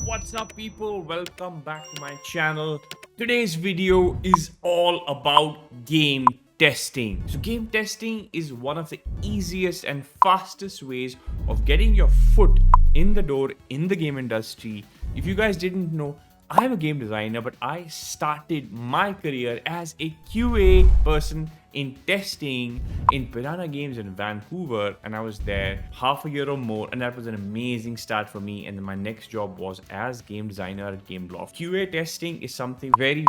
What's up people? Welcome back to my channel. Today's video is all about game testing. So game testing is one of the easiest and fastest ways of getting your foot in the door in the game industry. If you guys didn't know, I'm a game designer, but I started my career as a QA person in testing in Piranha Games in Vancouver, and I was there half a year or more, and that was an amazing start for me. And then my next job was as game designer at Gameloft. QA testing is something very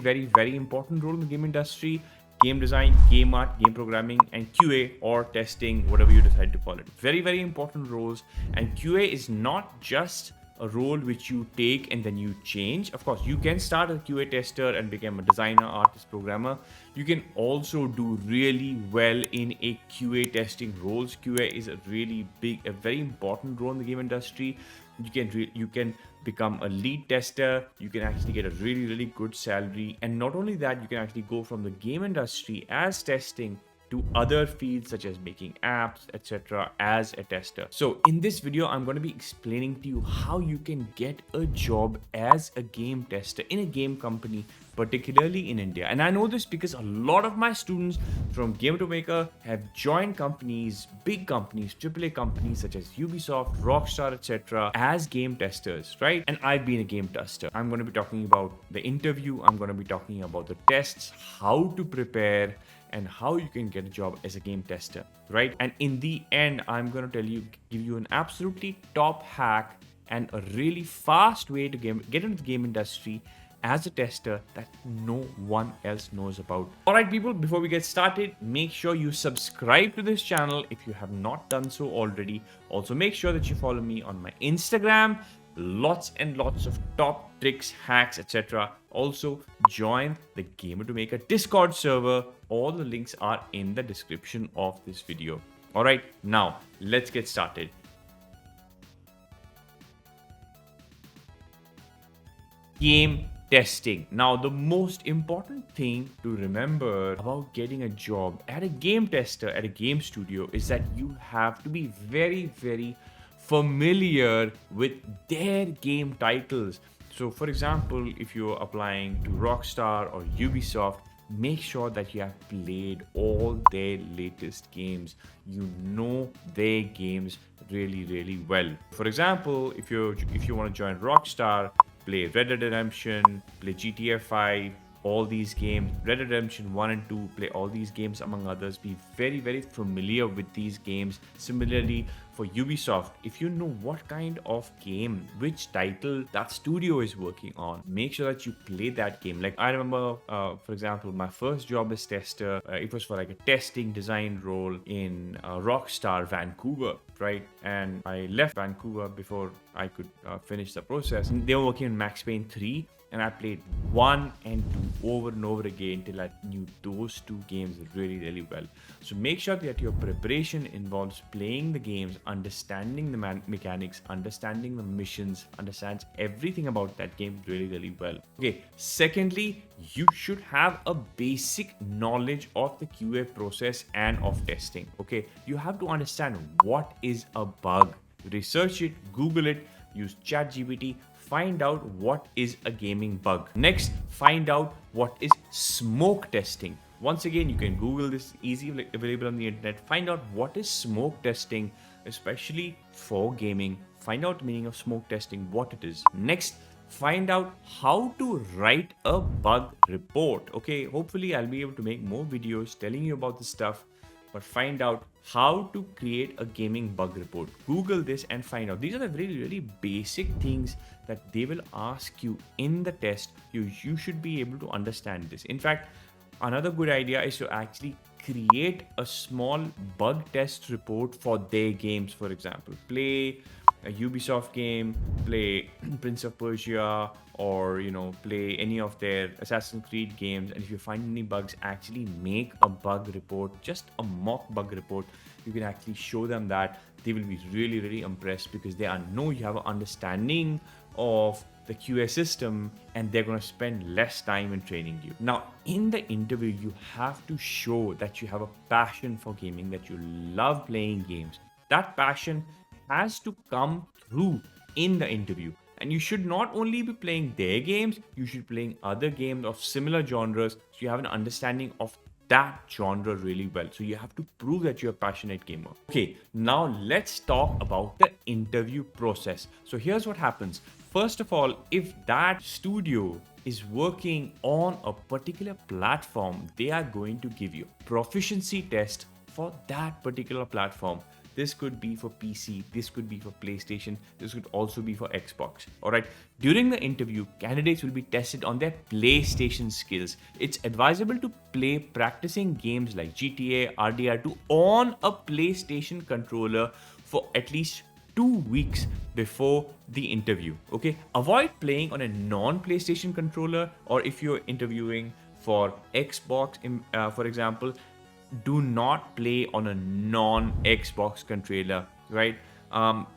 important role in the game industry. Game design, game art, game programming, and QA or testing, whatever you decide to call it. Very important roles. And QA is not just a role which you take and then you change. Of course, you can start as a QA tester and become a designer, artist, programmer. You can also do really well in a QA testing roles. QA is a really big, a very important role in the game industry. You can become a lead tester. You can actually get a really good salary, and not only that, you can actually go from the game industry as testing to other fields such as making apps, etc. as a tester. So in this video, I'm going to be explaining to you how you can get a job as a game tester in a game company, particularly in India. And I know this because a lot of my students from Game to Maker have joined companies, big companies, AAA companies such as Ubisoft, Rockstar, etc. as game testers, right? And I've been a game tester. I'm going to be talking about the interview. I'm going to be talking about the tests, how to prepare, and how you can get a job as a game tester, right? And in the end, I'm going to give you an absolutely top hack and a really fast way to get into the game industry as a tester that no one else knows about. All right, people, before we get started, make sure you subscribe to this channel if you have not done so already. Also, make sure that you follow me on my Instagram. Lots and lots of top tricks, hacks, etc. Also, join the Gamer to Maker Discord server. All the links are in the description of this video. All right, now let's get started. Game testing. Now, the most important thing to remember about getting a job at a game tester at a game studio is that you have to be very familiar with their game titles. So for example, if you're applying to Rockstar or Ubisoft, make sure that you have played all their latest games. You know their games really well. For example, if you want to join Rockstar, play Red Dead Redemption, play GTA 5, all these games, Red Dead Redemption 1 and 2, play all these games among others. Be very familiar with these games. Similarly, for Ubisoft, if you know what kind of game, which title that studio is working on, make sure that you play that game. Like I remember, for example, my first job as tester, it was for like a testing design role in Rockstar Vancouver, right? And I left Vancouver before I could finish the process. They were working on Max Payne 3, and I played 1 and 2 over and over again till I knew those two games really well. So make sure that your preparation involves playing the games, understanding the mechanics, understanding the missions, understands everything about that game really well. Okay, secondly, you should have a basic knowledge of the QA process and of testing. Okay, you have to understand what is a bug. Research it, Google it, use ChatGPT, find out what is a gaming bug. Next, find out what is smoke testing. Once again, you can Google this, easily available on the internet. Find out what is smoke testing, especially for gaming. Find out the meaning of smoke testing, what it is. Next, find out how to write a bug report. Okay, hopefully I'll be able to make more videos telling you about this stuff, but find out how to create a gaming bug report. Google this and find out. These are the really basic things that they will ask you in the test. You should be able to understand this. In fact, another good idea is to actually create a small bug test report for their games. For example, play a Ubisoft game, play Prince of Persia, or play any of their Assassin's Creed games, and if you find any bugs, actually make a bug report, just a mock bug report. You can actually show them that. They will be really impressed because they know you have an understanding of the QA system, and they're going to spend less time in training you. Now, in the interview, you have to show that you have a passion for gaming, that you love playing games. That passion has to come through in the interview. And you should not only be playing their games, you should be playing other games of similar genres so you have an understanding of that genre really well. So you have to prove that you're a passionate gamer. Okay, now let's talk about the interview process. So here's what happens. First of all, if that studio is working on a particular platform, they are going to give you a proficiency test for that particular platform. This could be for PC, this could be for PlayStation, this could also be for Xbox. Alright, during the interview, candidates will be tested on their PlayStation skills. It's advisable to play practicing games like GTA, RDR2 on a PlayStation controller for at least 2 weeks before the interview. Okay, avoid playing on a non-PlayStation controller, or if you're interviewing for Xbox, for example, do not play on a non-Xbox controller, right?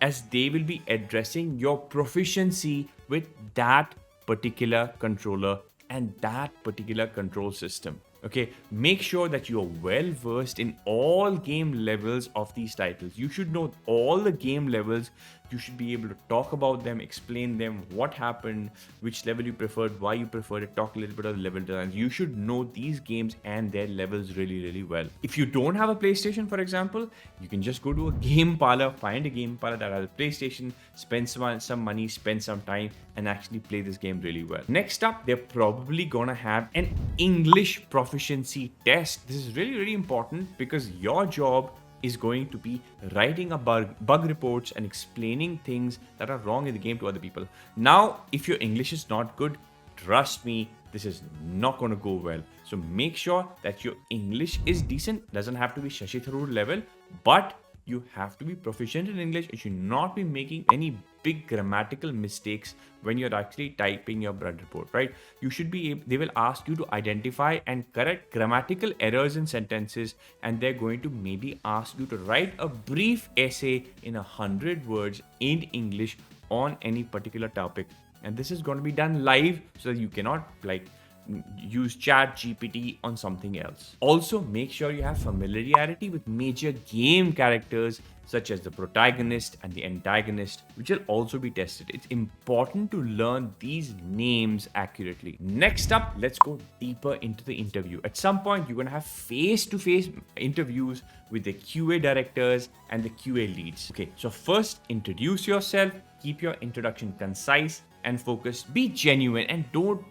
As they will be addressing your proficiency with that particular controller and that particular control system. Okay, make sure that you are well versed in all game levels of these titles. You should know all the game levels. You should be able to talk about them, explain them, what happened, which level you preferred, why you preferred it, talk a little bit of the level designs. You should know these games and their levels really, really well. If you don't have a PlayStation, for example, you can just go to a game parlor, find a game parlor that has a PlayStation, spend some money, spend some time, and actually play this game really well. Next up, they're probably gonna have an English proficiency test. This is really, really important because your job is going to be writing a bug reports and explaining things that are wrong in the game to other people. Now, if your English is not good, trust me, this is not going to go well. So make sure that your English is decent. Doesn't have to be Shashi Tharoor level, but you have to be proficient in English. You should not be making any big grammatical mistakes when you're actually typing your bug report, right? You should be able, they will ask you to identify and correct grammatical errors in sentences, and they're going to maybe ask you to write a brief essay in 100 words in English on any particular topic. And this is going to be done live, so that you cannot use chat GPT on something else. Also, make sure you have familiarity with major game characters such as the protagonist and the antagonist, which will also be tested. It's important to learn these names accurately. Next up, let's go deeper into the interview. At some point, you're going to have face-to-face interviews with the QA directors and the QA leads. Okay, so first, introduce yourself, keep your introduction concise and focused. Be genuine and don't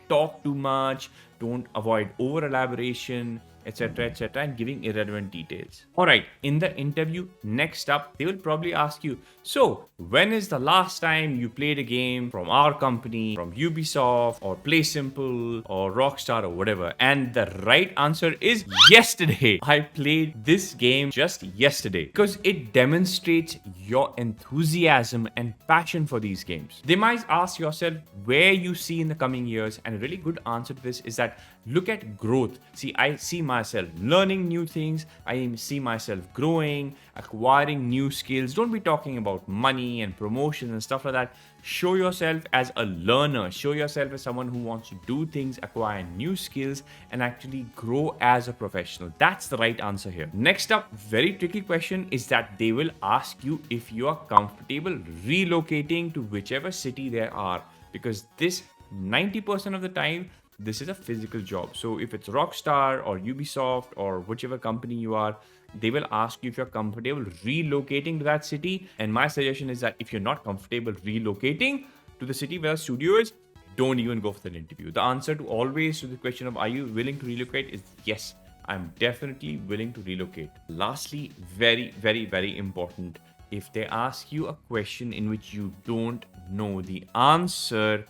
talk too much. Don't avoid over elaboration, etc., and giving irrelevant details. All right, in the interview, next up, they will probably ask you, so when is the last time you played a game from our company, from Ubisoft or Play Simple or Rockstar or whatever? And the right answer is yesterday. I played this game just yesterday, because it demonstrates your enthusiasm and passion for these games. They might ask yourself where you see in the coming years, and a really good answer to this is that look at growth. See, I see myself learning new things. I see myself growing, acquiring new skills. Don't be talking about money and promotion and stuff like that. Show yourself as a learner. Show yourself as someone who wants to do things, acquire new skills, and actually grow as a professional. That's the right answer here. Next up, very tricky question is that they will ask you if you are comfortable relocating to whichever city there are, because this 90% of the time, this is a physical job. So if it's Rockstar or Ubisoft or whichever company you are, they will ask you if you're comfortable relocating to that city. And my suggestion is that if you're not comfortable relocating to the city where the studio is, don't even go for that interview. The answer to always to the question of are you willing to relocate is yes, I'm definitely willing to relocate. Lastly, very, very, very important. If they ask you a question in which you don't know the answer,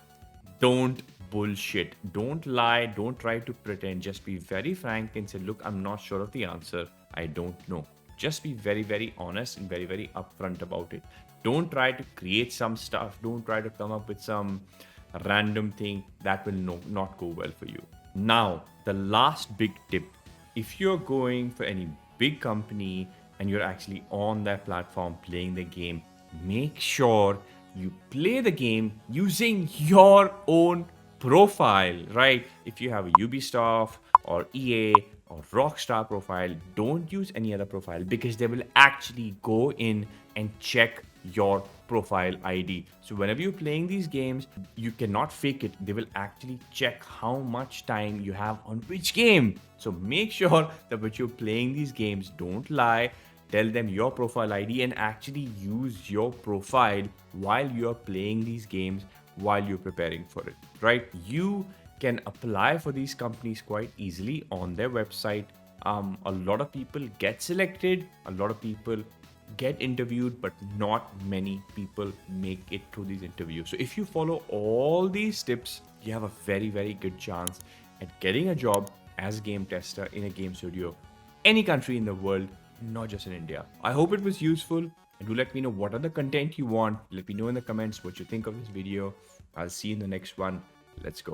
don't bullshit. Don't lie. Don't try to pretend. Just be very frank and say, look, I'm not sure of the answer. I don't know. Just be very, very honest and very, very upfront about it. Don't try to create some stuff. Don't try to come up with some random thing that will not go well for you. Now, the last big tip. If you're going for any big company and you're actually on that platform playing the game, make sure you play the game using your own profile, right? If you have a Ubisoft or EA or Rockstar profile, don't use any other profile, because they will actually go in and check your profile ID. So whenever you're playing these games, you cannot fake it. They will actually check how much time you have on which game. So make sure that when you're playing these games, don't lie. Tell them your profile ID and actually use your profile while you're playing these games, while you're preparing for it, right? You can apply for these companies quite easily on their website. A lot of people get selected, a lot of people get interviewed, but not many people make it through these interviews. So if you follow all these tips, you have a very, very good chance at getting a job as a game tester in a game studio, any country in the world, not just in India. I hope it was useful. And do let me know what other content you want. Let me know in the comments what you think of this video. I'll see you in the next one. Let's go.